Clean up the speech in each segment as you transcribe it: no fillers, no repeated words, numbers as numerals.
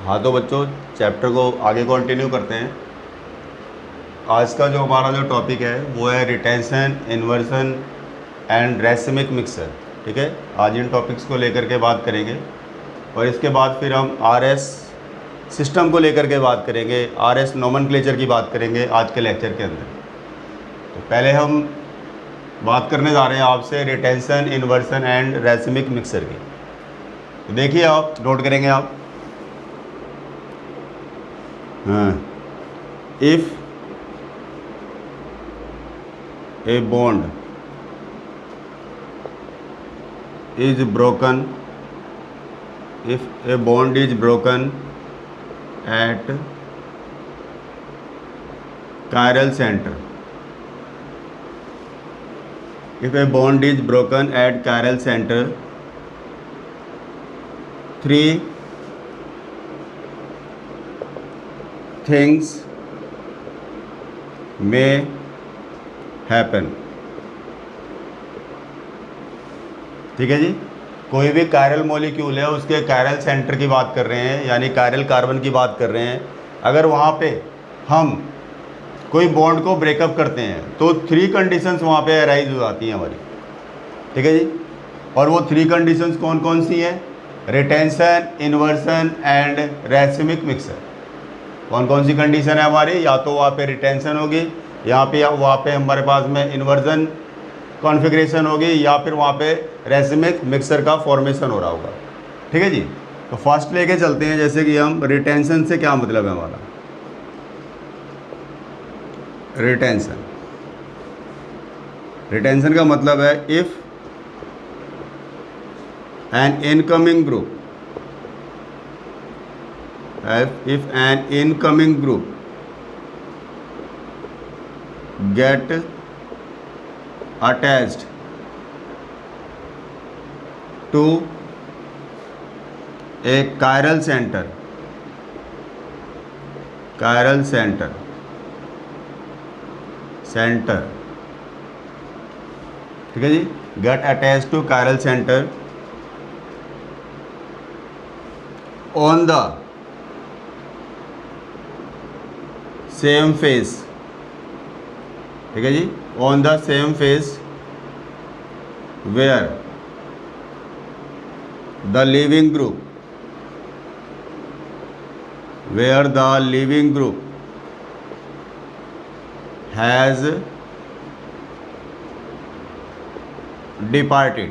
हाँ तो बच्चों, चैप्टर को आगे कंटिन्यू करते हैं। आज का जो हमारा जो टॉपिक है वो है retention, inversion and racemic mixer. ठीक है, आज इन टॉपिक्स को लेकर के बात करेंगे और इसके बाद फिर हम आरएस सिस्टम को लेकर के बात करेंगे, आरएस नोमेनक्लेचर की बात करेंगे आज के लेक्चर के अंदर। तो पहले हम बात करने जा रहे हैं आपसे retention, inversion and racemic mixer की। तो देखिए, आप नोट करेंगे आप। If a bond is broken, if a bond is broken at chiral center, if a bond is broken at chiral center, three things may happen। ठीक है जी, कोई भी कायरल मॉलिक्यूल है उसके कायरल सेंटर की बात कर रहे हैं, यानी कायरल कार्बन की बात कर रहे हैं। अगर वहाँ पे हम कोई बॉन्ड को ब्रेकअप करते हैं तो 3 कंडीशंस वहाँ पे अराइज हो जाती हैं हमारी। ठीक है जी, और वो 3 कंडीशंस कौन कौन सी हैं? Retention, inversion and racemic mixer. कौन कौन सी कंडीशन है हमारी? या तो वहाँ पे रिटेंशन होगी, वहाँ पे हमारे पास में इन्वर्सन कॉन्फ़िगरेशन होगी, या फिर वहाँ पे रेसिमिक मिक्सर का फॉर्मेशन हो रहा होगा। ठीक है जी, तो फर्स्ट लेके चलते हैं। जैसे कि हम रिटेंशन से क्या मतलब है हमारा? रिटेंशन का मतलब है if an incoming group get attached to a chiral center, ठीक है जी, get attached to chiral center on the same phase। ठीक है जी, on the same phase where the leaving group has departed।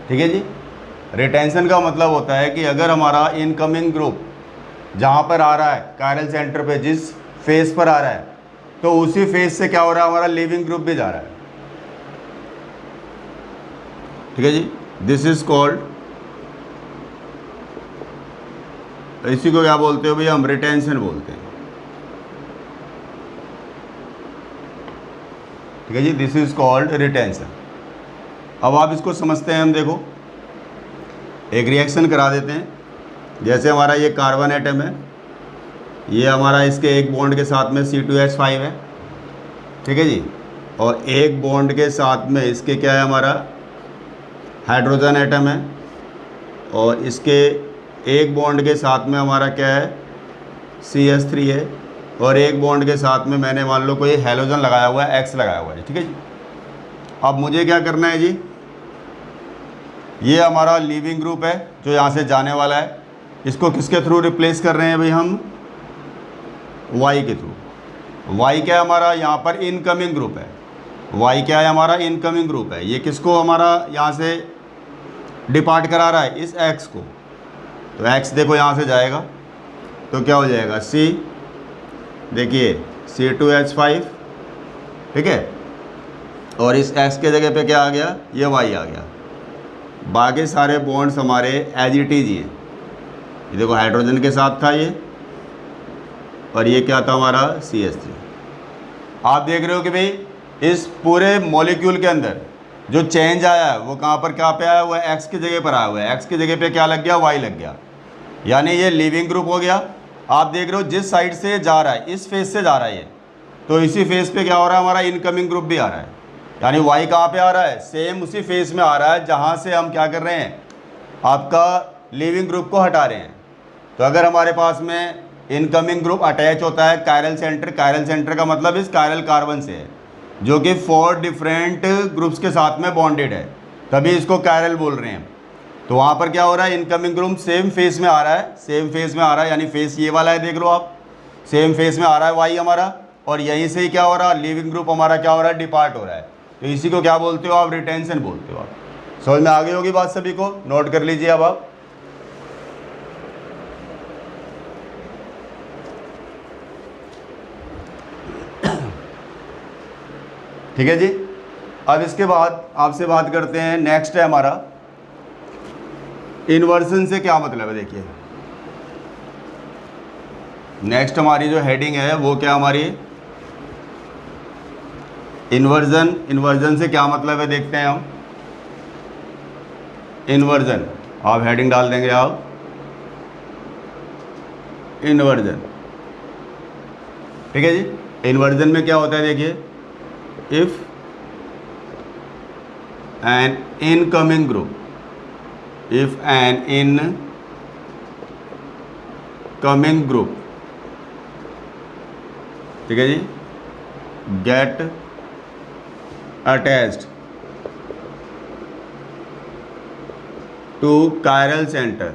ठीक है जी, रिटेंशन का मतलब होता है कि अगर हमारा इनकमिंग ग्रुप जहाँ पर आ रहा है कायरल सेंटर पे, जिस फेज पर आ रहा है, तो उसी फेज से क्या हो रहा है, हमारा लिविंग ग्रुप भी जा रहा है। ठीक है जी, दिस इज कॉल्ड, इसी को क्या बोलते हो भैया? हम रिटेंशन बोलते हैं। ठीक है जी, दिस इज कॉल्ड रिटेंशन। अब आप इसको समझते हैं हम, देखो एक रिएक्शन करा देते हैं। जैसे हमारा ये कार्बन एटम है, ये हमारा इसके एक बॉन्ड के साथ में C2H5 है। ठीक है जी, और एक बॉन्ड के साथ में इसके क्या है, हमारा हाइड्रोजन एटम है, और इसके एक बॉन्ड के साथ में हमारा क्या है, CH3 है, और एक बॉन्ड के साथ में मैंने मान लो कोई हैलोजन लगाया हुआ है, X लगाया हुआ है। ठीक है जी, अब मुझे क्या करना है जी, ये हमारा लिविंग ग्रुप है जो यहाँ से जाने वाला है, इसको किसके थ्रू रिप्लेस कर रहे हैं भाई? हम Y के थ्रू। Y क्या है हमारा? यहाँ पर इनकमिंग ग्रुप है। Y क्या है हमारा? इनकमिंग ग्रुप है। ये किसको हमारा यहाँ से डिपार्ट करा रहा है? इस X को। तो X देखो यहाँ से जाएगा तो क्या हो जाएगा? C, देखिए C2H5। ठीक है, और इस X के जगह पे क्या आ गया? ये Y आ गया। बाकी सारे बॉन्ड्स हमारे एज इट इज ही हैं। ये देखो हाइड्रोजन के साथ था ये, और ये क्या था हमारा? CH3। आप देख रहे हो कि भाई इस पूरे मॉलिक्यूल के अंदर जो चेंज आया है वो कहाँ पर, क्या पे आया हुआ है? X की जगह पर आया हुआ है। X की जगह पे क्या लग गया? Y लग गया, यानी ये लिविंग ग्रुप हो गया। आप देख रहे हो जिस साइड से जा रहा है, इस फेज से जा रहा है ये, तो इसी फेज पे क्या हो रहा है? हमारा इनकमिंग ग्रुप भी आ रहा है। यानी वाई कहाँ पे आ रहा है? सेम उसी फेज में आ रहा है जहाँ से हम क्या कर रहे हैं? आपका लिविंग ग्रुप को हटा रहे हैं। तो अगर हमारे पास में इनकमिंग ग्रुप अटैच होता है कायरल सेंटर का मतलब इस कायरल कार्बन से है, जो कि 4 डिफरेंट ग्रुप्स के साथ में बॉन्डेड है, तभी इसको कायरल बोल रहे हैं। तो वहाँ पर क्या हो रहा है, इनकमिंग ग्रुप सेम फेस में आ रहा है, सेम फेस में आ रहा है, यानी फेस ये वाला है, देख लो आप, सेम फेस में आ रहा है वाई हमारा, और यहीं से ही क्या हो रहा है, लिविंग ग्रुप हमारा क्या हो रहा है, डिपार्ट हो रहा है। तो इसी को क्या बोलते हो आप, रिटेंशन बोलते हो आप। समझ में आ गई होगी बात सभी को, नोट कर लीजिए अब आप। ठीक है जी। अब इसके बाद आपसे बात करते हैं, नेक्स्ट है हमारा इन्वर्जन से क्या मतलब है। देखिए नेक्स्ट हमारी जो हेडिंग है वो क्या हमारी, इन्वर्जन से क्या मतलब है देखते हैं हम। इन्वर्जन आप हेडिंग डाल देंगे आप, इन्वर्जन। ठीक है जी। इन्वर्जन में क्या होता है देखिए, if an incoming group, if an incoming group, ठीक है जी, get attached to chiral center,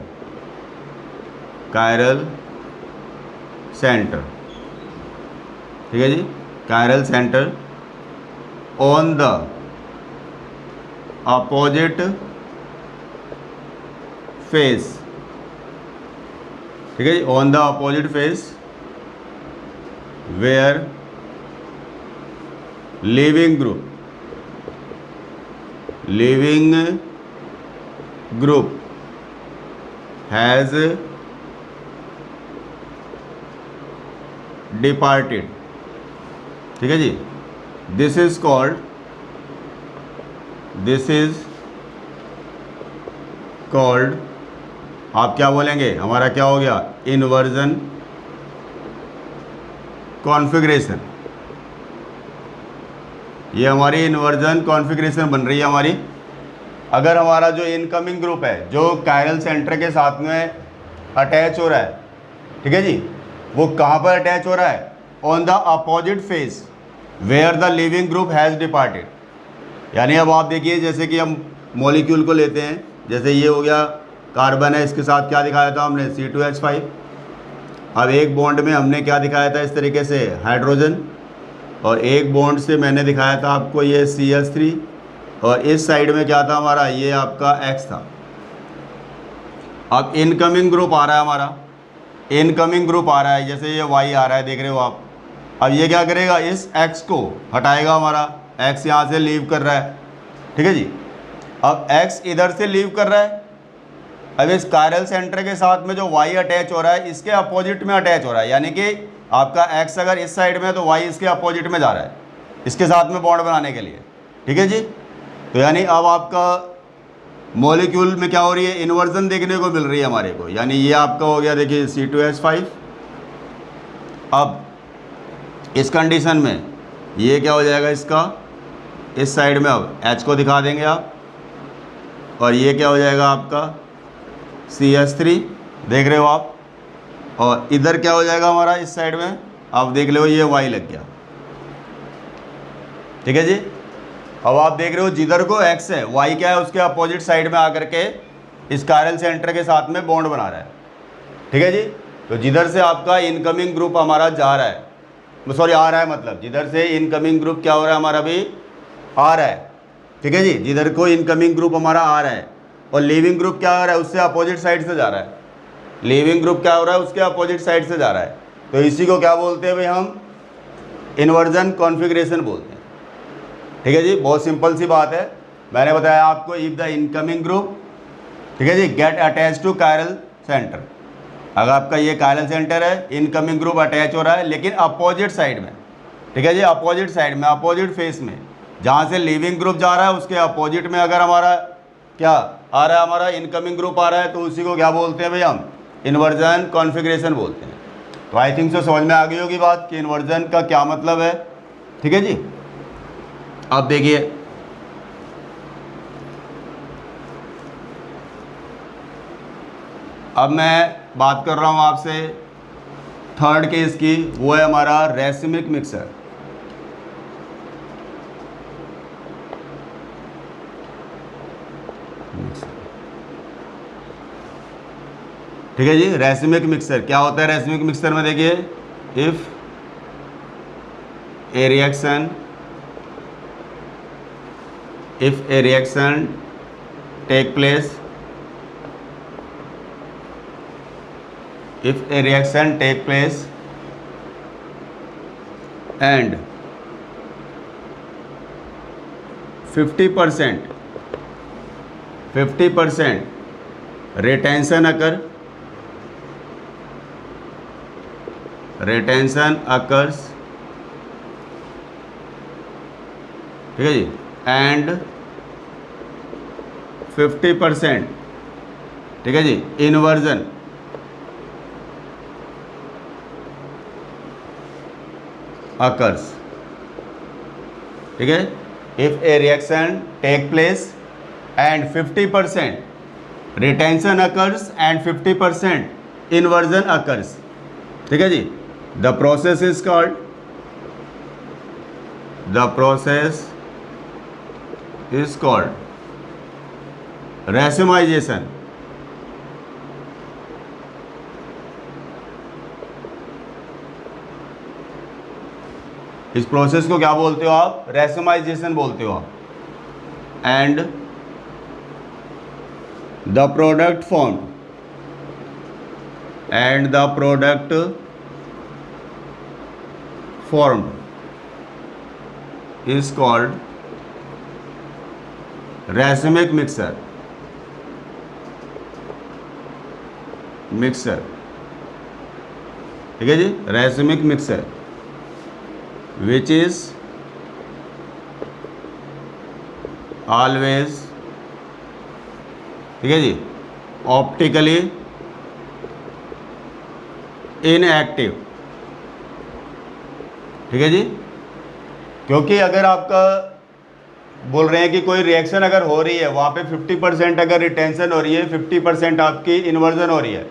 ठीक है जी, chiral center on the opposite face, ठीक है जी, on the opposite face where leaving group has departed. ठीक है जी। दिस इज कॉल्ड आप क्या बोलेंगे, हमारा क्या हो गया, इन्वर्जन कॉन्फ़िगरेशन। ये हमारी इन्वर्जन कॉन्फ़िगरेशन बन रही है हमारी। अगर हमारा जो इनकमिंग ग्रुप है जो कायरल सेंटर के साथ में अटैच हो रहा है, ठीक है जी, वो कहाँ पर अटैच हो रहा है, on the opposite face where the leaving group has departed. यानी अब आप देखिए, जैसे कि हम मॉलिक्यूल को लेते हैं, जैसे ये हो गया कार्बन है, इसके साथ क्या दिखाया था हमने, C2H5। अब एक बॉन्ड में हमने क्या दिखाया था, इस तरीके से हाइड्रोजन, और एक बॉन्ड से मैंने दिखाया था आपको ये CH3, और इस साइड में क्या था हमारा, ये आपका X था। अब इनकमिंग ग्रुप आ रहा है हमारा, इनकमिंग ग्रुप आ रहा है, जैसे ये Y आ रहा है, देख रहे हो आप। अब ये क्या करेगा, इस X को हटाएगा, हमारा X यहाँ से लीव कर रहा है, ठीक है जी। अब X इधर से लीव कर रहा है, अब इस कायरल सेंटर के साथ में जो Y अटैच हो रहा है इसके अपोजिट में अटैच हो रहा है, यानी कि आपका X अगर इस साइड में है तो Y इसके अपोजिट में जा रहा है, इसके साथ में बॉन्ड बनाने के लिए। ठीक है जी। तो यानी अब आपका मॉलिक्यूल में क्या हो रही है, इन्वर्जन देखने को मिल रही है हमारे को। यानी ये आपका हो गया देखिए C2H5। अब इस कंडीशन में ये क्या हो जाएगा, इसका इस साइड में अब H को दिखा देंगे आप, और ये क्या हो जाएगा आपका CH3, देख रहे हो आप। और इधर क्या हो जाएगा हमारा, इस साइड में आप देख लो ये Y लग गया। ठीक है जी। अब आप देख रहे हो जिधर को X है, Y क्या है, उसके अपोजिट साइड में आकर के इस कायरल सेंटर के साथ में बॉन्ड बना रहा है। ठीक है जी। तो जिधर से आपका इनकमिंग ग्रुप हमारा जा रहा है, सॉरी आ रहा है, मतलब जिधर से इनकमिंग ग्रुप क्या हो रहा है हमारा भी आ रहा है। ठीक है जी। जिधर को इनकमिंग ग्रुप हमारा आ रहा है और लिविंग ग्रुप क्या हो रहा है, उससे अपोजिट साइड से जा रहा है। लिविंग ग्रुप क्या हो रहा है, उसके अपोजिट साइड से जा रहा है। तो इसी को क्या बोलते हैं भाई, हम इन्वर्जन कॉन्फ़िगरेशन बोलते हैं। ठीक है जी। बहुत सिंपल सी बात है, मैंने बताया आपको, इफ द इनकमिंग ग्रुप, ठीक है जी, get attach to chiral centre. अगर आपका ये कायरल सेंटर है, इनकमिंग ग्रुप अटैच हो रहा है लेकिन अपोजिट साइड में, ठीक है जी, अपोजिट साइड में, अपोजिट फेस में, जहाँ से लिविंग ग्रुप जा रहा है उसके अपोजिट में अगर हमारा क्या आ रहा है, हमारा इनकमिंग ग्रुप आ रहा है, तो उसी को क्या बोलते हैं भाई, हम इन्वर्जन कॉन्फ़िगरेशन बोलते हैं। तो आई थिंक सो समझ में आ गई होगी बात कि इन्वर्जन का क्या मतलब है। ठीक है जी। अब देखिए अब मैं बात कर रहा हूँ आपसे थर्ड केस की, वो है हमारा रेसिमिक मिक्सर। ठीक है जी, रेसिमिक मिक्सर क्या होता है? रेसिमिक मिक्सर में देखिए, if a reaction take place, if a reaction take place and 50% retention occurs, ठीक है जी, एंड 50%, ठीक है जी, इन्वर्जन occurs, ठीक है। If a reaction take place and 50% retention occurs and 50% inversion occurs, ठीक है जी, the process is called racemization. इस प्रोसेस को क्या बोलते हो आप? रेसिमाइजेशन बोलते हो आप। And the product formed is called racemic mixer, ठीक है जी, racemic mixer which is always, ठीक है जी, ऑप्टिकली इनएक्टिव, ठीक है जी। क्योंकि अगर आपका बोल रहे हैं कि कोई रिएक्शन अगर हो रही है, वहाँ पे 50% अगर रिटेंशन हो रही है, 50% आपकी इन्वर्जन हो रही है,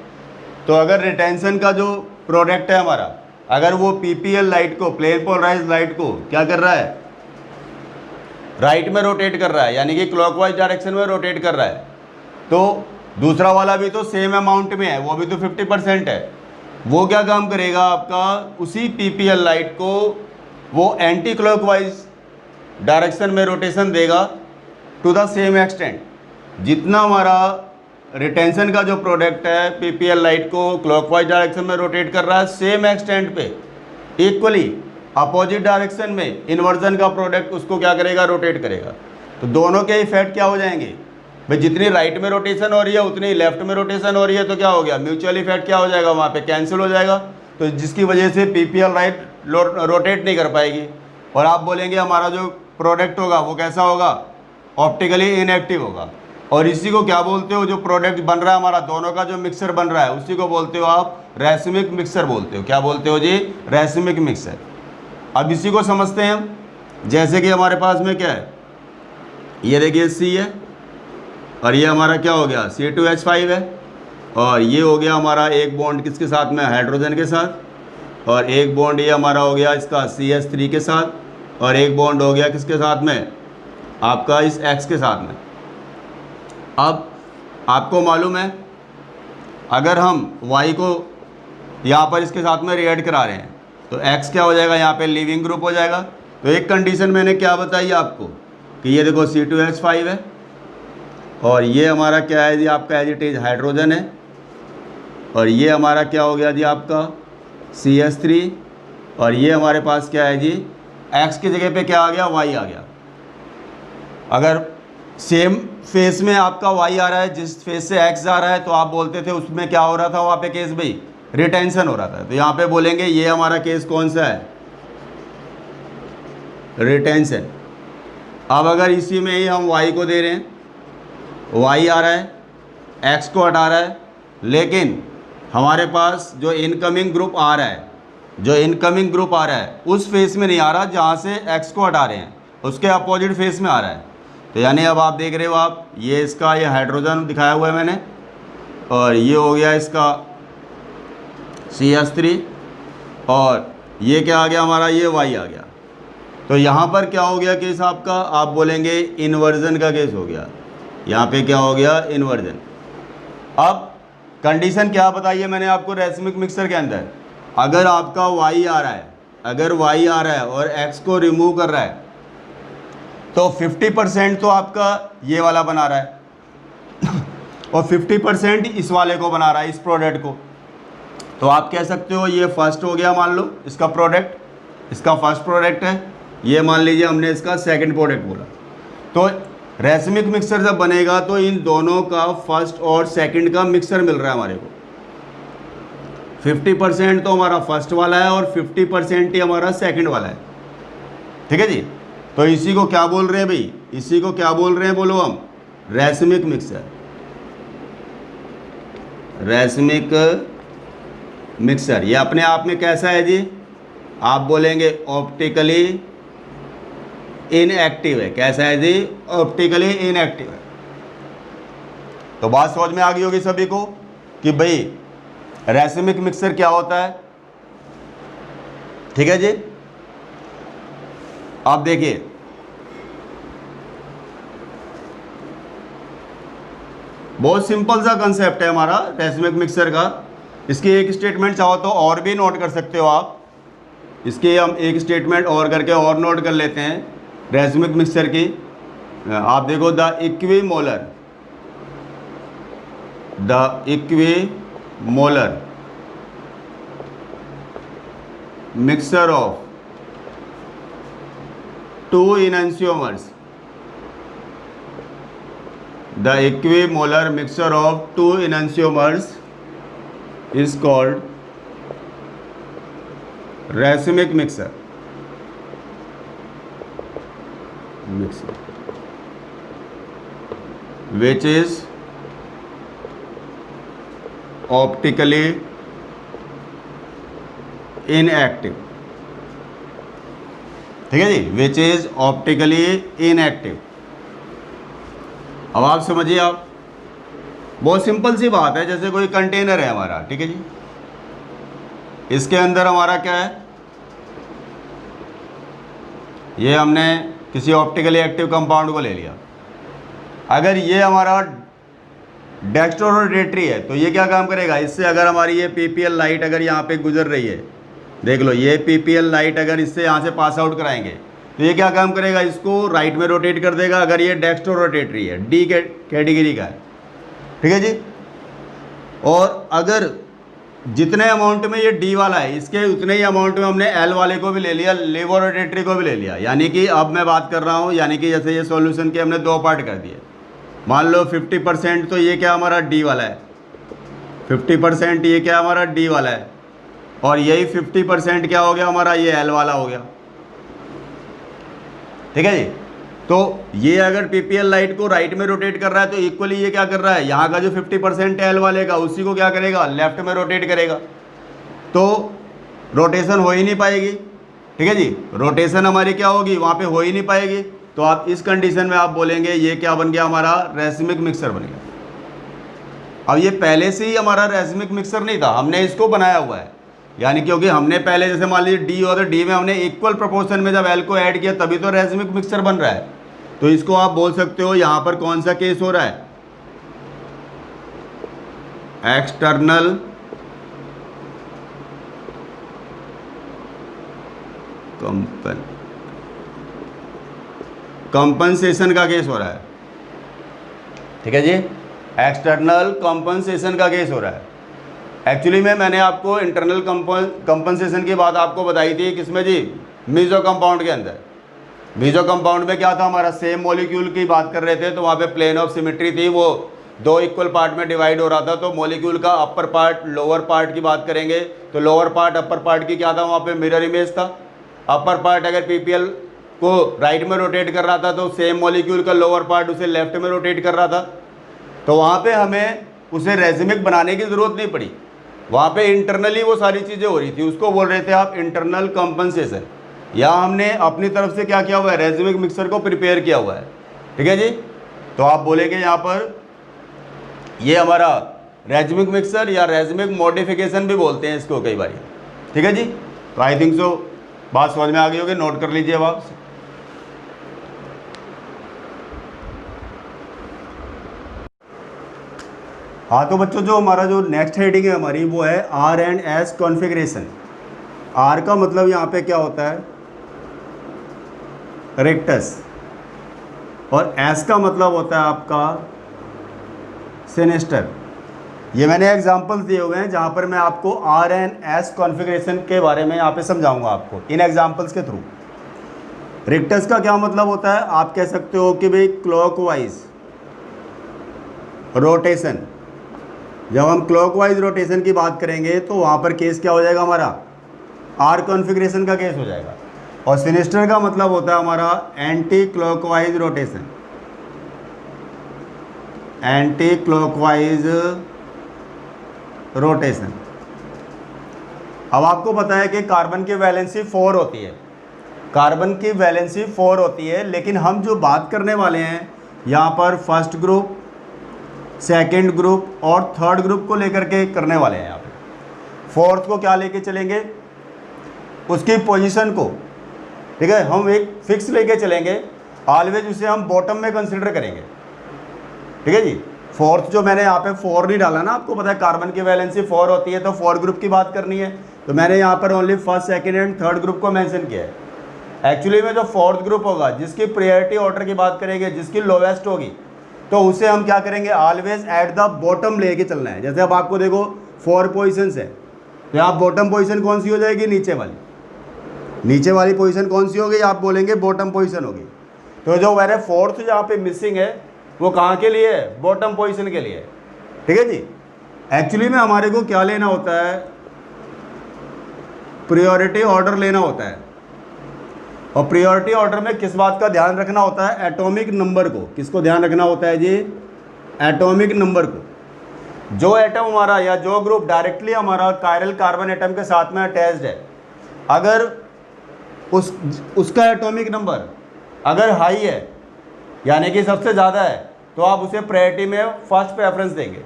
तो अगर रिटेंशन का जो प्रोडक्ट है हमारा, अगर वो पीपीएल लाइट को, प्लेन पोलराइज्ड लाइट को क्या कर रहा है? राइट में रोटेट कर रहा है, यानी कि क्लॉकवाइज डायरेक्शन में रोटेट कर रहा है, तो दूसरा वाला भी तो सेम अमाउंट में है, वो भी तो 50% है। वो क्या काम करेगा आपका? उसी पीपीएल लाइट को वो एंटी क्लॉकवाइज डायरेक्शन में रोटेशन देगा टू द सेम एक्सटेंट। जितना हमारा रिटेंशन का जो प्रोडक्ट है पीपीएल लाइट को क्लॉकवाइज डायरेक्शन में रोटेट कर रहा है, सेम एक्सटेंट पे इक्वली अपोजिट डायरेक्शन में इन्वर्जन का प्रोडक्ट उसको क्या करेगा? रोटेट करेगा। तो दोनों के इफेक्ट क्या हो जाएंगे भाई? जितनी राइट में रोटेशन हो रही है उतनी लेफ्ट में रोटेशन हो रही है, तो क्या हो गया? म्यूचुअल इफेक्ट क्या हो जाएगा? वहाँ पे कैंसिल हो जाएगा, तो जिसकी वजह से पीपीएल लाइट रोटेट नहीं कर पाएगी। और आप बोलेंगे हमारा जो प्रोडक्ट होगा वो कैसा होगा? ऑप्टिकली इनएक्टिव होगा। और इसी को क्या बोलते हो? जो प्रोडक्ट बन रहा है हमारा, दोनों का जो मिक्सर बन रहा है, उसी को बोलते हो आप रेसिमिक मिक्सर बोलते हो। क्या बोलते हो जी? Racemic mixer. अब इसी को समझते हैं हम। जैसे कि हमारे पास में क्या है, ये देखिए C है, और ये हमारा क्या हो गया? C2H5 है, और ये हो गया हमारा एक बॉन्ड किसके साथ में? हाइड्रोजन के साथ। और एक बॉन्ड ये हमारा हो गया इसका CH3 के साथ, और एक बॉन्ड हो गया किसके साथ में? आपका इस X के साथ में। अब आपको मालूम है, अगर हम Y को यहाँ पर इसके साथ में रिएड करा रहे हैं, तो X क्या हो जाएगा? यहाँ पे लिविंग ग्रुप हो जाएगा। तो एक कंडीशन मैंने क्या बताई आपको कि ये देखो C2H5 है, और ये हमारा क्या है जी? आपका एज इट इज हाइड्रोजन है, और ये हमारा क्या हो गया जी? आपका CH3, और ये हमारे पास क्या है जी? X की जगह पे क्या आ गया? Y आ गया। अगर सेम फेस में आपका Y आ रहा है, जिस फेस से X आ रहा है, तो आप बोलते थे उसमें क्या हो रहा था वहाँ पे केस भाई? रिटेंशन हो रहा था। तो यहाँ पे बोलेंगे ये हमारा केस कौन सा है? रिटेंशन। अब अगर इसी में ही हम Y को दे रहे हैं, Y आ रहा है, X को हटा रहा है, लेकिन हमारे पास जो इनकमिंग ग्रुप आ रहा है, उस फेस में नहीं आ रहा जहाँ से X को हटा रहे हैं, उसके अपोजिट फेस में आ रहा है। तो यानी अब आप देख रहे हो, आप ये इसका ये हाइड्रोजन दिखाया हुआ है मैंने, और ये हो गया इसका CH3 और ये क्या आ गया हमारा, ये Y आ गया। तो यहाँ पर क्या हो गया केस आपका, आप बोलेंगे इन्वर्जन का केस हो गया। यहाँ पे क्या हो गया, इन्वर्जन। अब कंडीशन क्या बताइए मैंने आपको रेसमिक मिक्सर के अंदर, अगर आपका Y आ रहा है, अगर Y आ रहा है और X को रिमूव कर रहा है तो 50% तो आपका ये वाला बना रहा है और 50% इस वाले को बना रहा है, इस प्रोडक्ट को। तो आप कह सकते हो ये फर्स्ट हो गया, मान लो इसका प्रोडक्ट, इसका फर्स्ट प्रोडक्ट है, ये मान लीजिए हमने इसका सेकंड प्रोडक्ट बोला। तो रेसमिक मिक्सर जब बनेगा तो इन दोनों का फर्स्ट और सेकंड का मिक्सर मिल रहा है हमारे को। 50% तो हमारा फर्स्ट वाला है और 50% ही हमारा सेकंड वाला है, ठीक है जी। तो इसी को क्या बोल रहे हैं भाई, इसी को क्या बोल रहे हैं बोलो हम, रेसमिक मिक्सर। रेसमिक मिक्सर ये अपने आप में कैसा है जी, आप बोलेंगे ऑप्टिकली इनएक्टिव है। कैसा है जी, ऑप्टिकली इनएक्टिव है। तो बात समझ में आ गई होगी सभी को कि भाई रेसमिक मिक्सर क्या होता है, ठीक है जी। आप देखिए बहुत सिंपल सा कंसेप्ट है हमारा रेसमिक मिक्सर का। इसकी एक स्टेटमेंट चाहो तो और भी नोट कर सकते हो आप, इसके हम एक स्टेटमेंट और करके और नोट कर लेते हैं रेसमिक मिक्सर की। आप देखो the equimolar mixer of 2 enantiomers, the equimolar mixture of 2 enantiomers is called racemic mixer, which is optically inactive, ठीक है जी, विच इज ऑप्टिकली इनएक्टिव। अब आप समझिए, आप बहुत सिंपल सी बात है, जैसे कोई कंटेनर है हमारा, ठीक है जी, इसके अंदर हमारा क्या है, ये हमने किसी ऑप्टिकली एक्टिव कंपाउंड को ले लिया। अगर ये हमारा डेक्स्ट्रोरोटेटरी है तो ये क्या काम करेगा, इससे अगर हमारी ये PPL लाइट अगर यहाँ पे गुजर रही है, देख लो ये PPL लाइट अगर इससे यहाँ से पास आउट कराएंगे तो ये क्या काम करेगा, इसको राइट में रोटेट कर देगा। अगर ये डेक्स्ट्रोरोटेटरी है, D कैटेगरी का है, ठीक है जी। और अगर जितने अमाउंट में ये D वाला है, इसके उतने ही अमाउंट में हमने L वाले को भी ले लिया, लेवोरोटेटरी को भी ले लिया। यानी कि अब मैं बात कर रहा हूँ, यानी कि जैसे ये सॉल्यूशन के हमने 2 पार्ट कर दिए। मान लो 50% तो ये क्या हमारा D वाला है, 50% ये क्या हमारा D वाला है, और यही 50% क्या हो गया हमारा, ये L वाला हो गया, ठीक है जी। तो ये अगर PPL लाइट को राइट में रोटेट कर रहा है तो इक्वली ये क्या कर रहा है, यहाँ का जो 50% L वाले का उसी को क्या करेगा, लेफ्ट में रोटेट करेगा। तो रोटेशन हो ही नहीं पाएगी, ठीक है जी, रोटेशन हमारी क्या होगी, वहाँ पे हो ही नहीं पाएगी। तो आप इस कंडीशन में आप बोलेंगे ये क्या बन गया हमारा, रेसमिक मिक्सर बन गया। अब ये पहले से ही हमारा रेसमिक मिक्सर नहीं था, हमने इसको बनाया हुआ है। यानी क्योंकि हमने पहले जैसे मान लीजिए D और D में हमने इक्वल प्रोपोर्शन में जब L को ऐड किया तभी तो रेसमिक मिक्सर बन रहा है। तो इसको आप बोल सकते हो यहाँ पर कौन सा केस हो रहा है, एक्सटर्नल कंपनसेशन का केस हो रहा है, ठीक है जी, एक्सटर्नल कंपनसेशन का केस हो रहा है। एक्चुअली में मैंने आपको इंटरनल कंपनसेशन की बात आपको बताई थी, किसमें जी, मीजो कंपाउंड के अंदर। मीजो कंपाउंड में क्या था हमारा, सेम मॉलिक्यूल की बात कर रहे थे, तो वहाँ पे प्लेन ऑफ सिमेट्री थी, वो 2 इक्वल पार्ट में डिवाइड हो रहा था। तो मॉलिक्यूल का अपर पार्ट लोअर पार्ट की बात करेंगे तो लोअर पार्ट अपर पार्ट की क्या था, वहाँ पे मिरर इमेज था। अपर पार्ट अगर PPL को राइट में रोटेट कर रहा था तो सेम मॉलिक्यूल का लोअर पार्ट उसे लेफ्ट में रोटेट कर रहा था। तो वहाँ पे हमें उसे रेसमिक बनाने की ज़रूरत नहीं पड़ी, वहाँ पे इंटरनली वो सारी चीज़ें हो रही थी, उसको बोल रहे थे आप इंटरनल कंपनसेशन। यहाँ हमने अपनी तरफ से क्या किया हुआ है, रेसमिक मिक्सर को प्रिपेयर किया हुआ है, ठीक है जी। तो आप बोलेंगे यहाँ पर ये हमारा रेजमिक मिक्सर या रेजमिक मॉडिफिकेशन भी बोलते हैं इसको कई बार। ठीक है जी, तो आई थिंक सो बात समझ में आ गई होगी, नोट कर लीजिए अब आप। हाँ तो बच्चों जो हमारा जो नेक्स्ट हेडिंग है हमारी वो है R and S configuration. R का मतलब यहाँ पे क्या होता है, रेक्टस, और एस का मतलब होता है आपका सिनेस्टर। ये मैंने एग्जांपल्स दिए हुए हैं जहाँ पर मैं आपको आर एंड एस कॉन्फ़िगरेशन के बारे में यहाँ पे समझाऊंगा आपको इन एग्जांपल्स के थ्रू। रेक्टस का क्या मतलब होता है, आप कह सकते हो कि भाई क्लॉकवाइज रोटेशन। जब हम क्लॉकवाइज रोटेशन की बात करेंगे तो वहाँ पर केस क्या हो जाएगा हमारा, आर कॉन्फ़िगरेशन का केस हो जाएगा। और सिनेस्टर का मतलब होता है हमारा anti clockwise rotation, anti clockwise rotation. अब आपको पता है कि कार्बन की वैलेंसी 4 होती है, कार्बन की वैलेंसी 4 होती है, लेकिन हम जो बात करने वाले हैं यहाँ पर फर्स्ट ग्रुप, सेकंड ग्रुप और थर्ड ग्रुप को लेकर के करने वाले हैं। यहाँ पे फोर्थ को क्या लेके चलेंगे, उसकी पोजीशन को, ठीक है, हम एक फिक्स लेके चलेंगे, ऑलवेज उसे हम बॉटम में कंसिडर करेंगे। ठीक है जी, फोर्थ जो मैंने यहाँ पे 4 नहीं डाला ना, आपको पता है कार्बन की वैलेंसी 4 होती है, तो 4 ग्रुप की बात करनी है, तो मैंने यहाँ पर only first, second and third group को मेंशन किया है। एक्चुअली में जो फोर्थ ग्रुप होगा, जिसकी प्रायोरिटी ऑर्डर की बात करेंगे, जिसकी लोवेस्ट होगी, तो उसे हम क्या करेंगे, ऑलवेज एट द बॉटम लेके चलना है। जैसे अब आपको देखो 4 पोजिशंस है, तो यहाँ बॉटम पोजिशन कौन सी हो जाएगी, नीचे वाली। नीचे वाली पोजीशन कौन सी होगी, आप बोलेंगे बॉटम पोजीशन होगी। तो जो मेरे फोर्थ जहाँ पे मिसिंग है वो कहाँ के लिए है, बॉटम पोजीशन के लिए। ठीक है जी, एक्चुअली में हमारे को क्या लेना होता है, प्रायोरिटी ऑर्डर लेना होता है। और प्रायोरिटी ऑर्डर में किस बात का ध्यान रखना होता है, एटॉमिक नंबर को। किसको ध्यान रखना होता है जी, एटॉमिक नंबर को। जो एटम हमारा या जो ग्रुप डायरेक्टली हमारा कायरल कार्बन एटम के साथ में अटैच्ड है, अगर उसका एटॉमिक नंबर अगर हाई है, यानी कि सबसे ज़्यादा है, तो आप उसे प्रायोरिटी में फर्स्ट प्रेफरेंस देंगे।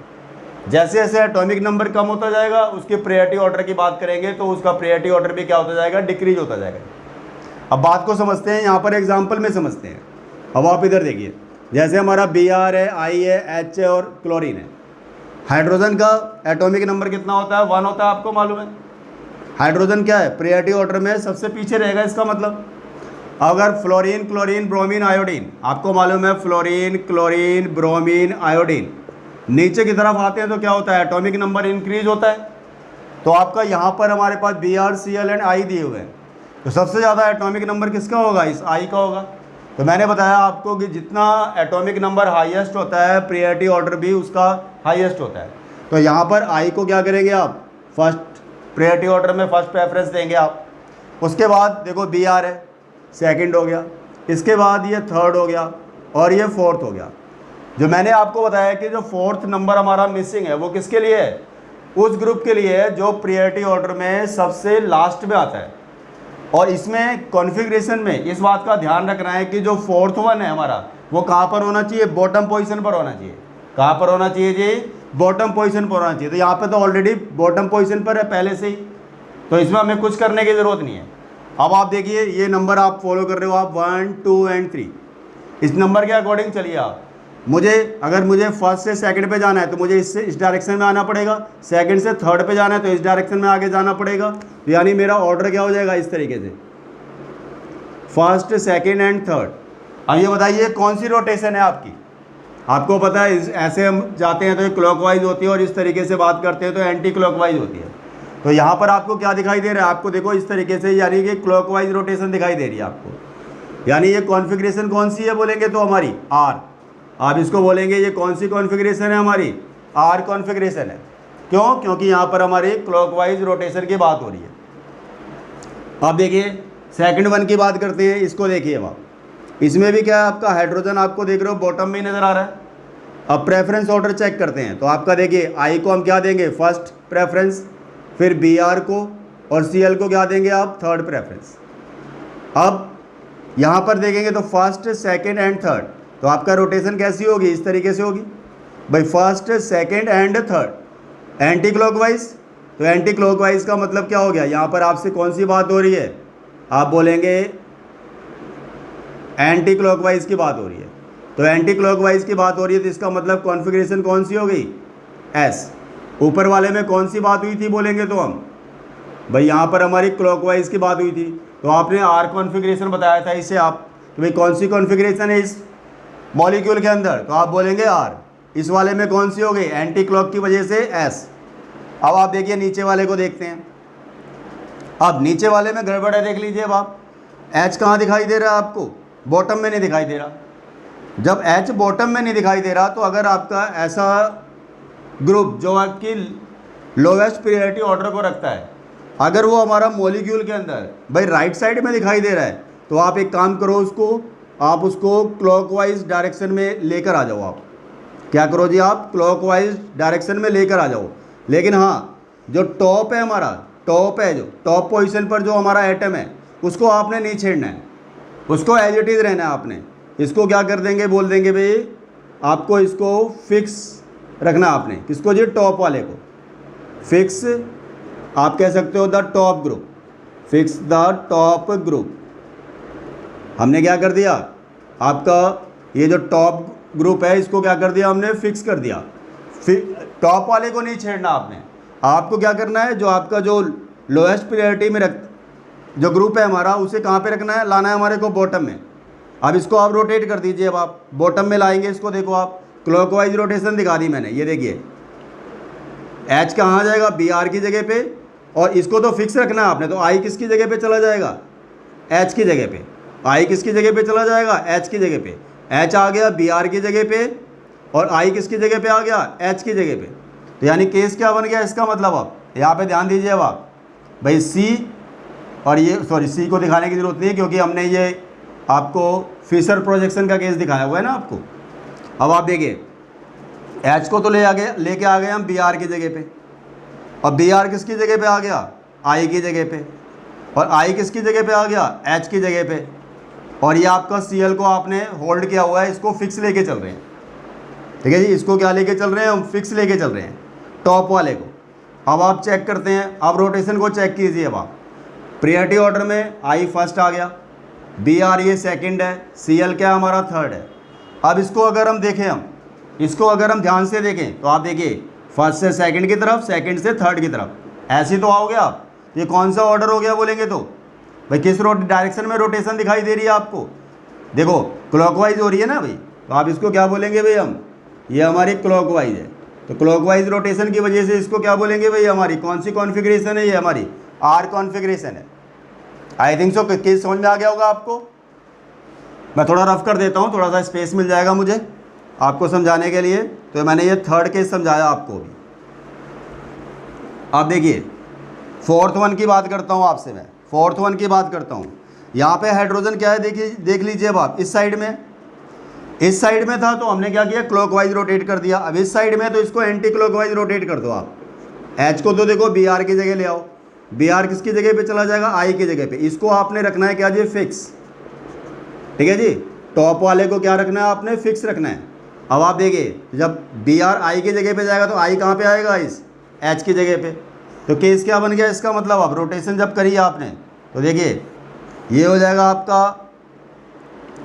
जैसे जैसे एटॉमिक नंबर कम होता जाएगा, उसके प्रायोरिटी ऑर्डर की बात करेंगे तो उसका प्रायोरिटी ऑर्डर भी क्या होता जाएगा, डिक्रीज होता जाएगा। अब बात को समझते हैं, यहाँ पर एग्जाम्पल में समझते हैं। अब आप इधर देखिए, जैसे हमारा Br है, I है, H है और क्लोरीन है। हाइड्रोजन का एटॉमिक नंबर कितना होता है, 1 होता है, आपको मालूम है। हाइड्रोजन क्या है, प्रायोरिटी ऑर्डर में सबसे पीछे रहेगा। इसका मतलब अगर फ्लोरीन, क्लोरीन, ब्रोमीन, आयोडीन, आपको मालूम है फ्लोरीन, क्लोरीन, ब्रोमीन, आयोडीन नीचे की तरफ आते हैं तो क्या होता है, एटॉमिक नंबर इंक्रीज होता है। तो आपका यहाँ पर हमारे पास Br, Cl एंड I दिए हुए हैं, तो सबसे ज़्यादा एटॉमिक नंबर किसका होगा, इस I का होगा। तो मैंने बताया आपको कि जितना एटॉमिक नंबर हाईएस्ट होता है, प्रायोरिटी ऑर्डर भी उसका हाईएस्ट होता है। तो यहाँ पर I को क्या करेंगे आप, फर्स्ट प्रायोरिटी ऑर्डर में फर्स्ट प्रेफरेंस देंगे आप। उसके बाद देखो Br है, सेकंड हो गया, इसके बाद ये थर्ड हो गया और ये फोर्थ हो गया। जो मैंने आपको बताया कि जो फोर्थ नंबर हमारा मिसिंग है वो किसके लिए है, उस ग्रुप के लिए है जो प्रायोरिटी ऑर्डर में सबसे लास्ट में आता है। और इसमें कॉन्फ़िगरेशन में इस बात का ध्यान रखना है कि जो फोर्थ वन है हमारा वो कहाँ पर होना चाहिए, बॉटम पोजीशन पर होना चाहिए। कहाँ पर होना चाहिए जी, बॉटम पोजीशन पर होना चाहिए। तो यहाँ पे तो ऑलरेडी बॉटम पोजीशन पर है पहले से ही, तो इसमें हमें कुछ करने की ज़रूरत नहीं है। अब आप देखिए ये नंबर आप फॉलो कर रहे हो, आप 1, 2 एंड 3 इस नंबर के अकॉर्डिंग चलिए आप। अगर मुझे फर्स्ट से सेकंड पे जाना है तो मुझे इससे इस डायरेक्शन में आना पड़ेगा, सेकंड से थर्ड पे जाना है तो इस डायरेक्शन में आगे जाना पड़ेगा। तो यानी मेरा ऑर्डर क्या हो जाएगा, इस तरीके से फर्स्ट, सेकंड एंड थर्ड। अब ये बताइए कौन सी रोटेशन है आपकी, आपको पता है ऐसे हम जाते हैं तो ये क्लॉकवाइज होती है और इस तरीके से बात करते हैं तो एंटी क्लॉकवाइज होती है। तो यहाँ पर आपको क्या दिखाई दे रहा है, आपको देखो इस तरीके से, यानी कि क्लॉकवाइज रोटेशन दिखाई दे रही है आपको। यानी ये कॉन्फ़िगरेशन कौन सी है बोलेंगे तो हमारी आर। आप इसको बोलेंगे ये कौन सी कॉन्फ़िगरेशन है हमारी, आर कॉन्फ़िगरेशन है। क्यों, क्योंकि यहाँ पर हमारी क्लॉकवाइज रोटेशन की बात हो रही है। अब देखिए सेकंड वन की बात करते हैं, इसको देखिए वहाँ, इसमें भी क्या है आपका हाइड्रोजन, आपको देख रहे हो बॉटम में नज़र आ रहा है। अब प्रेफरेंस ऑर्डर चेक करते हैं, तो आपका देखिए आई को हम क्या देंगे, फर्स्ट प्रेफरेंस, फिर Br को और Cl को क्या देंगे आप, थर्ड प्रेफरेंस। अब यहाँ पर देखेंगे तो फर्स्ट, सेकंड एंड थर्ड, तो आपका रोटेशन कैसी होगी, इस तरीके से होगी भाई, first, second and third. Anti clockwise, तो एंटी क्लॉकवाइज का मतलब क्या हो गया, यहाँ पर आपसे कौन सी बात हो रही है, आप बोलेंगे एंटी क्लॉकवाइज की बात हो रही है। तो एंटी क्लॉकवाइज की बात हो रही है तो इसका मतलब कॉन्फ़िगरेशन कौन सी हो गई, एस। ऊपर वाले में कौन सी बात हुई थी बोलेंगे तो हम, भाई यहाँ पर हमारी क्लॉकवाइज की बात हुई थी, तो आपने आर कॉन्फ़िगरेशन बताया था इससे आप, तो भाई कौन सी कॉन्फ़िगरेशन है इस मॉलिक्यूल के अंदर, तो आप बोलेंगे आर। इस वाले में कौन सी हो गई, एंटी क्लॉक की वजह से एस। अब आप देखिए नीचे वाले को देखते हैं। अब नीचे वाले में गड़बड़ है, देख लीजिए अब आप, एच कहाँ दिखाई दे रहा है आपको, बॉटम में नहीं दिखाई दे रहा। जब एच बॉटम में नहीं दिखाई दे रहा तो अगर आपका ऐसा ग्रुप जो आपकी लोवेस्ट प्रायोरिटी ऑर्डर को रखता है, अगर वो हमारा मॉलिक्यूल के अंदर भाई राइट साइड में दिखाई दे रहा है, तो आप एक काम करो, आप उसको क्लॉकवाइज डायरेक्शन में लेकर आ जाओ। आप क्या करो जी, आप क्लॉकवाइज डायरेक्शन में लेकर आ जाओ। लेकिन हाँ, जो टॉप है हमारा, टॉप है, जो टॉप पोजीशन पर जो हमारा एटम है, उसको आपने नहीं छेड़ना है, उसको एज इट इज़ रहना है। आपने इसको क्या कर देंगे, बोल देंगे भाई आपको इसको फिक्स रखना। आपने किसको जी, टॉप वाले को फिक्स, आप कह सकते हो the top group, fix the top group. हमने क्या कर दिया, आपका ये जो टॉप ग्रुप है इसको क्या कर दिया हमने, फिक्स कर दिया। टॉप वाले को नहीं छेड़ना आपने, आपको क्या करना है, जो आपका जो लोएस्ट प्रायोरिटी में जो ग्रुप है हमारा, उसे कहाँ पे रखना है, लाना है हमारे को बॉटम में। अब इसको आप रोटेट कर दीजिए, अब आप बॉटम में लाएंगे इसको, देखो आप क्लॉकवाइज रोटेशन दिखा दी मैंने, ये देखिए एच कहाँ आ जाएगा, बी आर की जगह पे, और इसको तो फिक्स रखना है आपने, तो आई किसकी जगह पे चला जाएगा, एच की जगह पे। आई किसकी जगह पे चला जाएगा, एच की जगह पे। एच आ गया बी आर की जगह पे, और आई किसकी जगह पे आ गया, एच की जगह पे। तो यानी केस क्या बन गया इसका मतलब, आप यहाँ पे ध्यान दीजिए। अब आप भाई सी, और ये सॉरी सी को दिखाने की ज़रूरत नहीं है क्योंकि हमने ये आपको फिशर प्रोजेक्शन का केस दिखाया हुआ है ना आपको। अब आप देखिए एच को तो लेके आ गए हम बी आर की जगह पे, और बी आर किसकी जगह पे आ गया, आई की जगह पे, और आई किसकी जगह पे आ गया, एच की जगह पे। और ये आपका सी एल को आपने होल्ड किया हुआ है, इसको फिक्स लेके चल रहे हैं, ठीक है जी। इसको क्या लेके चल रहे हैं हम, फिक्स लेके चल रहे हैं टॉप वाले को। अब आप चेक करते हैं, अब रोटेशन को चेक कीजिए। अब आप प्रायोरिटी ऑर्डर में आई फर्स्ट आ गया, बी आर ये सेकंड है, सी एल क्या हमारा थर्ड है। अब इसको अगर हम देखें, इसको अगर हम ध्यान से देखें तो आप देखिए फर्स्ट से सेकंड की तरफ, सेकंड से थर्ड की तरफ, ऐसे तो आओगे आप। ये कौन सा ऑर्डर हो गया बोलेंगे तो, भाई किस डायरेक्शन में रोटेशन दिखाई दे रही है आपको, देखो क्लॉकवाइज हो रही है ना भाई, तो आप इसको क्या बोलेंगे भाई हम, ये हमारी क्लॉकवाइज है। तो क्लॉकवाइज रोटेशन की वजह से इसको क्या बोलेंगे भाई, हमारी कौन सी कॉन्फ़िगरेशन है, ये हमारी आर कॉन्फ़िगरेशन है। आई थिंक सो केस समझ में आ गया होगा आपको। मैं थोड़ा रफ कर देता हूँ, थोड़ा सा स्पेस मिल जाएगा मुझे आपको समझाने के लिए। तो मैंने ये थर्ड केस समझाया आपको भी। अब देखिए फोर्थ वन की बात करता हूँ आपसे, मैं फोर्थ वन की बात करता हूँ। यहाँ पे हाइड्रोजन क्या है, देखिए देख लीजिए। अब आप इस साइड में था तो हमने क्या किया, क्लॉकवाइज रोटेट कर दिया। अब इस साइड में तो इसको एंटी क्लॉकवाइज रोटेट कर दो आप। एच को तो देखो बी आर की जगह ले आओ, बी आर किसकी जगह पे चला जाएगा, आई की जगह पे। इसको आपने रखना है क्या जी, फिक्स, ठीक है जी। टॉप वाले को क्या रखना है आपने, फिक्स रखना है। अब आप देखिए जब बी आर आई की जगह पे जाएगा तो आई कहाँ पे आएगा, इस एच की जगह पे। तो केस क्या बन गया इसका मतलब, अब रोटेशन जब करी आपने तो देखिए ये हो जाएगा आपका,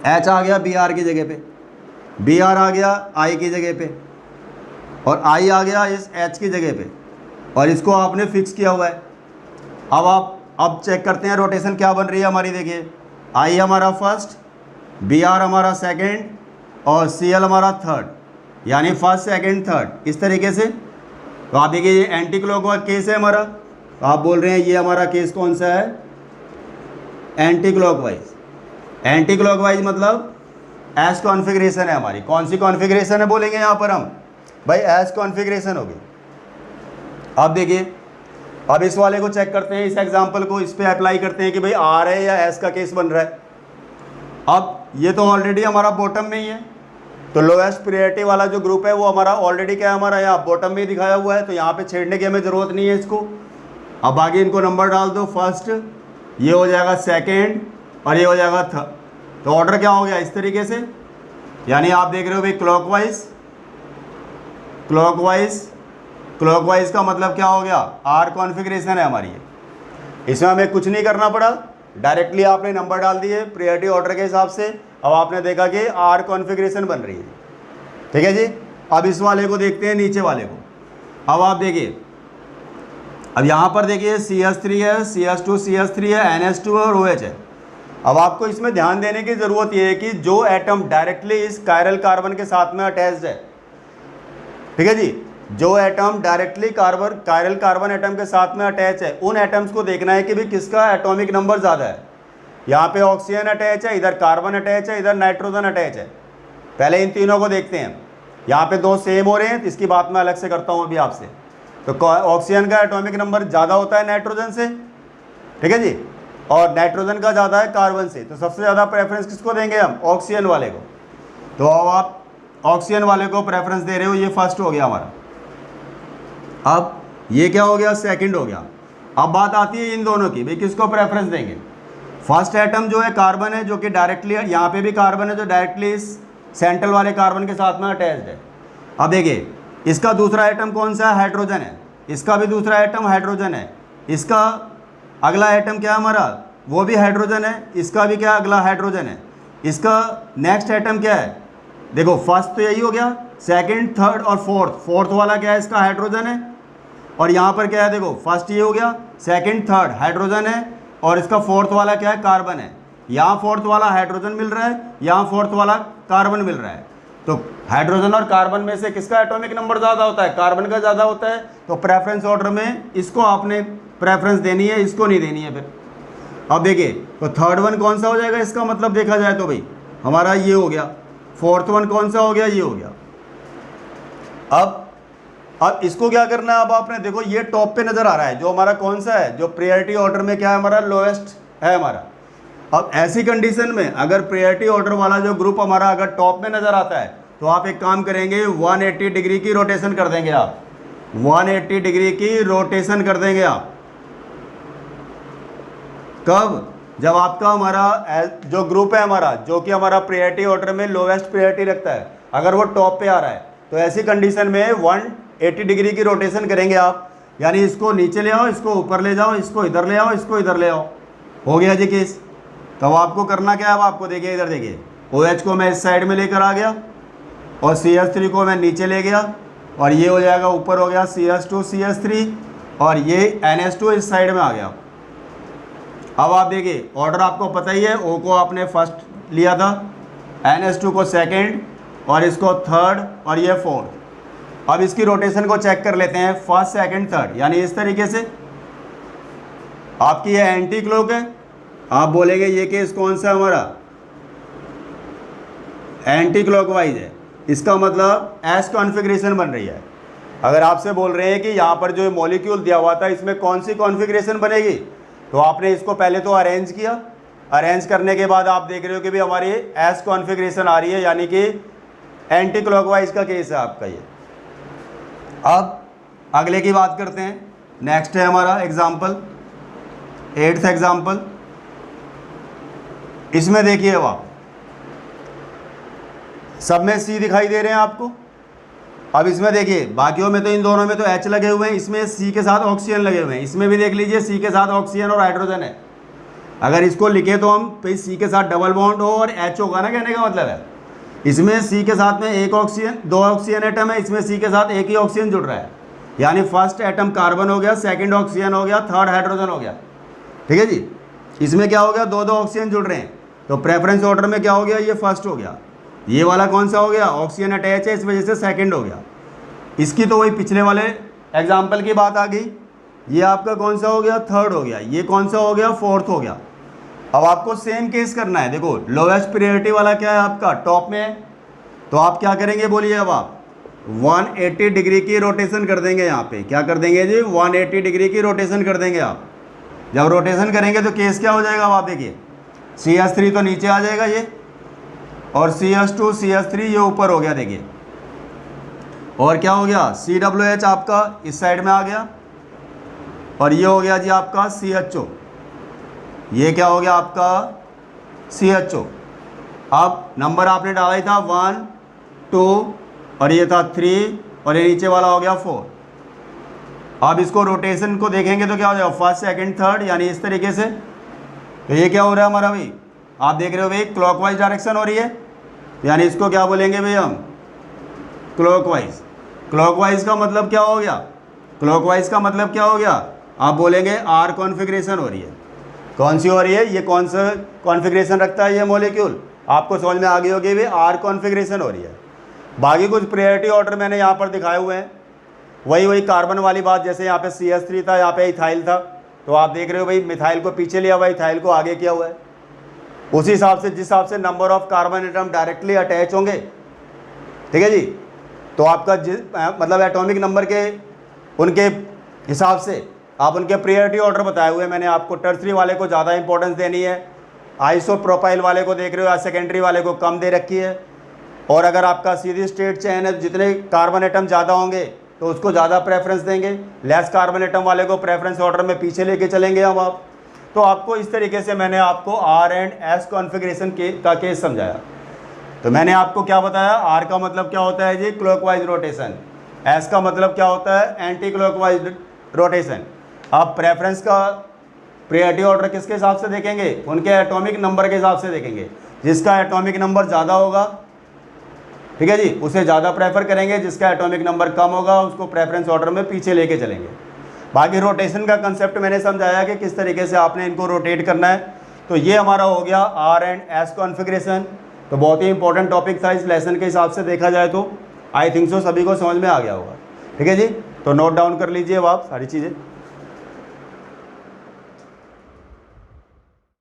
एच आ गया बी आर की जगह पे, बी आर आ गया आई की जगह पे, और आई आ गया इस एच की जगह पे, और इसको आपने फिक्स किया हुआ है। अब आप चेक करते हैं रोटेशन क्या बन रही है हमारी। देखिए आई हमारा फर्स्ट, बी आर हमारा सेकंड, और सी एल हमारा थर्ड, यानी फर्स्ट सेकंड थर्ड, इस तरीके से। तो आप देखिए ये एंटी क्लॉकवाइज केस है हमारा, तो आप बोल रहे हैं ये हमारा केस कौन सा है, एंटी क्लॉकवाइज। एंटी क्लॉकवाइज मतलब एस कॉन्फ़िगरेशन है हमारी। कौन सी कॉन्फ़िगरेशन है बोलेंगे यहाँ पर हम, भाई एस कॉन्फ़िगरेशन होगी। अब देखिए अब इस वाले को चेक करते हैं, इस एग्जांपल को इस पे अप्लाई करते हैं कि भाई आर है या एस का केस बन रहा है। अब ये तो ऑलरेडी हमारा बॉटम में ही है, तो लोएस्ट प्रायोरिटी वाला जो ग्रुप है वो हमारा ऑलरेडी क्या है, हमारा यहाँ बॉटम में ही दिखाया हुआ है, तो यहाँ पे छेड़ने की हमें ज़रूरत नहीं है इसको। अब आगे इनको नंबर डाल दो, फर्स्ट ये हो जाएगा सेकेंड, और ये हो जाएगा थर्ड। तो ऑर्डर क्या हो गया इस तरीके से, यानी आप देख रहे हो भाई क्लॉकवाइज क्लॉकवाइज क्लॉकवाइज का मतलब क्या हो गया, आर कॉन्फ़िगरेशन है हमारी, इसमें हमें कुछ नहीं करना पड़ा, डायरेक्टली आपने नंबर डाल दिए प्रायोरिटी ऑर्डर के हिसाब से। अब आपने देखा कि आर कॉन्फ़िगरेशन बन रही है, ठीक है जी। अब इस वाले को देखते हैं, नीचे वाले को। अब आप देखिए, अब यहाँ पर देखिए CH3 है, CH2 CH3 है, NH2 है और OH है। अब आपको इसमें ध्यान देने की ज़रूरत यह है कि जो एटम डायरेक्टली इस कायरल कार्बन के साथ में अटैच्ड है, ठीक है जी, जो atom directly chiral carbon atom के साथ में अटैच है, उन एटम्स को देखना है कि भी किसका एटॉमिक नंबर ज़्यादा है। यहाँ पे ऑक्सीजन अटैच है, इधर कार्बन अटैच है, इधर नाइट्रोजन अटैच है। पहले इन तीनों को देखते हैं। यहाँ पे दो सेम हो रहे हैं, इसकी बात मैं अलग से करता हूँ अभी आपसे। तो ऑक्सीजन का एटॉमिक नंबर ज़्यादा होता है नाइट्रोजन से, ठीक है जी, और नाइट्रोजन का ज़्यादा है कार्बन से। तो सबसे ज़्यादा प्रेफरेंस किसको देंगे हम, ऑक्सीजन वाले को। तो अब आप ऑक्सीजन वाले को प्रेफरेंस दे रहे हो, ये फर्स्ट हो गया हमारा। अब ये क्या हो गया, सेकंड हो गया। अब बात आती है इन दोनों की, भाई किसको प्रेफरेंस देंगे। फर्स्ट एटम जो है कार्बन है, जो कि डायरेक्टली, यहाँ पे भी कार्बन है जो डायरेक्टली इस सेंट्रल वाले कार्बन के साथ में अटैच्ड है। अब देखिए इसका दूसरा एटम कौन सा है, हाइड्रोजन है। इसका भी दूसरा एटम हाइड्रोजन है। इसका अगला एटम क्या है हमारा, वो भी हाइड्रोजन है। इसका भी क्या, अगला हाइड्रोजन है। इसका नेक्स्ट एटम क्या है, देखो फर्स्ट तो यही हो गया, सेकंड, थर्ड और फोर्थ वाला क्या है, इसका हाइड्रोजन है। और यहाँ पर क्या है, देखो फर्स्ट ये हो गया, सेकंड थर्ड हाइड्रोजन है, और इसका फोर्थ वाला क्या है, कार्बन है। यहाँ फोर्थ वाला हाइड्रोजन मिल रहा है, यहाँ फोर्थ वाला कार्बन मिल रहा है। तो हाइड्रोजन और कार्बन में से किसका एटॉमिक नंबर ज़्यादा होता है, कार्बन का ज़्यादा होता है। तो प्रेफरेंस ऑर्डर में इसको आपने प्रेफरेंस देनी है, इसको नहीं देनी है। फिर अब देखिए, तो थर्ड वन कौन सा हो जाएगा, इसका मतलब देखा जाए तो भाई हमारा ये हो गया। फोर्थ वन कौन सा हो गया, ये हो गया। अब इसको क्या करना है, अब आपने देखो ये टॉप पे नज़र आ रहा है, जो हमारा कौन सा है, जो प्रायोरिटी ऑर्डर में क्या है हमारा, लोएस्ट है हमारा। अब ऐसी कंडीशन में अगर प्रायोरिटी ऑर्डर वाला जो ग्रुप हमारा अगर टॉप में नज़र आता है, तो आप एक काम करेंगे, 180 डिग्री की रोटेशन कर देंगे आप, 180 डिग्री की रोटेशन कर देंगे आप। कब, जब आपका हमारा जो ग्रुप है हमारा, जो कि हमारा प्रायोरिटी ऑर्डर में लोवेस्ट प्रायोरिटी रखता है, अगर वो टॉप पे आ रहा है, तो ऐसी कंडीशन में 180 डिग्री की रोटेशन करेंगे आप। यानी इसको नीचे ले आओ, इसको ऊपर ले जाओ, इसको इधर ले आओ, इसको इधर ले आओ, हो गया जी केस। तो अब आपको करना क्या है, अब आपको देखिए इधर देखिए, OH को मैं इस साइड में लेकर आ गया और CH3 को मैं नीचे ले गया, और ये हो जाएगा ऊपर हो गया CH2 CH3, और ये NH2 इस साइड में आ गया। अब आप देखिए ऑर्डर आपको पता ही है, O को आपने फर्स्ट लिया था, NH2 को सेकंड, और इसको थर्ड, और ये फोर्थ। अब इसकी रोटेशन को चेक कर लेते हैं, फर्स्ट सेकंड थर्ड, यानी इस तरीके से। आपकी ये एंटी क्लॉक है, आप बोलेंगे ये केस कौन सा हमारा, एंटी क्लॉकवाइज है। इसका मतलब एस कॉन्फ़िगरेशन बन रही है। अगर आपसे बोल रहे हैं कि यहाँ पर जो मॉलिक्यूल दिया हुआ था, इसमें कौन सी कॉन्फ़िगरेशन बनेगी, तो आपने इसको पहले तो अरेंज किया। अरेंज करने के बाद आप देख रहे हो कि भी हमारी एस कॉन्फ़िगरेशन आ रही है, यानी कि एंटी क्लॉकवाइज का केस है आपका ये। अब अगले की बात करते हैं। नेक्स्ट है हमारा एग्जाम्पल, 8th एग्जाम्पल। इसमें देखिए अब आप, सब में C दिखाई दे रहे हैं आपको। अब इसमें देखिए, बाकियों में तो इन दोनों में तो H लगे हुए हैं, इसमें C के साथ ऑक्सीजन लगे हुए हैं। इसमें भी देख लीजिए C के साथ ऑक्सीजन और हाइड्रोजन है। अगर इसको लिखे तो हम भाई C के साथ डबल बॉन्ड हो और H होगा ना, कहने का मतलब है। इसमें C के साथ में एक ऑक्सीजन, 2 ऑक्सीजन एटम है, इसमें C के साथ एक ही ऑक्सीजन जुड़ रहा है। यानी फर्स्ट एटम कार्बन हो गया, सेकंड ऑक्सीजन हो गया, थर्ड हाइड्रोजन हो गया, ठीक है जी। इसमें क्या हो गया, 2 ऑक्सीजन जुड़ रहे हैं। तो प्रेफरेंस ऑर्डर में क्या हो गया, ये फर्स्ट हो गया। ये वाला कौन सा हो गया, ऑक्सीजन अटैच है, इस वजह से सेकंड हो गया। इसकी तो वही पिछले वाले एग्जाम्पल की बात आ गई। ये आपका कौन सा हो गया, थर्ड हो गया। ये कौन सा हो गया, फोर्थ हो गया। अब आपको सेम केस करना है। देखो लोवेस्ट प्रायोरिटी वाला क्या है आपका, टॉप में है। तो आप क्या करेंगे बोलिए, अब आप 180 डिग्री की रोटेशन कर देंगे। यहाँ पे क्या कर देंगे जी, 180 डिग्री की रोटेशन कर देंगे आप। जब रोटेशन करेंगे तो केस क्या हो जाएगा, अब आप देखिए, CH3 तो नीचे आ जाएगा ये, और CH2 CH3 ये ऊपर हो गया। देखिए और क्या हो गया, COH आपका इस साइड में आ गया, और ये हो गया जी आपका CHO। ये क्या हो गया आपका CHO। अब नंबर आपने डाला ही था 1 2, और ये था 3, और ये नीचे वाला हो गया 4। अब इसको रोटेशन को देखेंगे तो क्या हो जाएगा, फर्स्ट सेकंड थर्ड, यानी इस तरीके से। तो ये क्या हो रहा है हमारा भाई, आप देख रहे हो भाई क्लॉकवाइज डायरेक्शन हो रही है, यानी इसको क्या बोलेंगे भाई हम, क्लॉकवाइज। क्लॉकवाइज का मतलब क्या हो गया, क्लॉकवाइज का मतलब क्या हो गया, आप बोलेंगे आर कॉन्फ़िगरेशन हो रही है। कौन सी हो रही है, ये कौन सा कॉन्फ़िगरेशन रखता है ये मॉलिक्यूल, आपको समझ में आ गई होगी भाई, आर कॉन्फ़िगरेशन हो रही है। बाकी कुछ प्रायोरिटी ऑर्डर मैंने यहाँ पर दिखाए हुए हैं, वही कार्बन वाली बात, जैसे यहाँ पे CH3 था, यहाँ पे इथाइल था, तो आप देख रहे हो भाई मिथाइल को पीछे लिया हुआ है, इथाइल को आगे किया हुआ है। उसी हिसाब से जिस हिसाब से number of carbon atom directly attach होंगे, ठीक है जी, तो आपका मतलब एटॉमिक नंबर के उनके हिसाब से आप उनके प्रायोरिटी ऑर्डर बताए हुए हैं मैंने आपको। टर्सरी वाले को ज़्यादा इंपॉर्टेंस देनी है, आइसोप्रोपाइल वाले को देख रहे हो या सेकेंडरी वाले को कम दे रखी है। और अगर आपका सीधी स्ट्रेट चेन है, जितने कार्बन एटम ज़्यादा होंगे तो उसको ज़्यादा प्रेफरेंस देंगे, लेस कार्बन एटम वाले को प्रेफरेंस ऑर्डर में पीछे लेके चलेंगे हम आप। तो आपको इस तरीके से मैंने आपको R एंड S कॉन्फ़िगरेशन का केस समझाया। तो मैंने आपको क्या बताया, R का मतलब क्या होता है जी, क्लॉकवाइज रोटेशन, S का मतलब क्या होता है, एंटी क्लॉकवाइज रोटेशन। आप प्रेफरेंस का प्रायोरिटी ऑर्डर किसके हिसाब से देखेंगे, उनके एटॉमिक नंबर के हिसाब से देखेंगे। जिसका एटॉमिक नंबर ज़्यादा होगा, ठीक है जी, उसे ज़्यादा प्रेफर करेंगे, जिसका एटॉमिक नंबर कम होगा उसको प्रेफरेंस ऑर्डर में पीछे लेके चलेंगे। बाकी रोटेशन का कंसेप्ट मैंने समझाया कि किस तरीके से आपने इनको रोटेट करना है। तो ये हमारा हो गया R एंड S कॉन्फ़िगरेशन। तो बहुत ही इंपॉर्टेंट टॉपिक था इस लेसन के हिसाब से देखा जाए तो। आई थिंक सो सभी को समझ में आ गया होगा, ठीक है जी। तो नोट डाउन कर लीजिए अब आप सारी चीज़ें।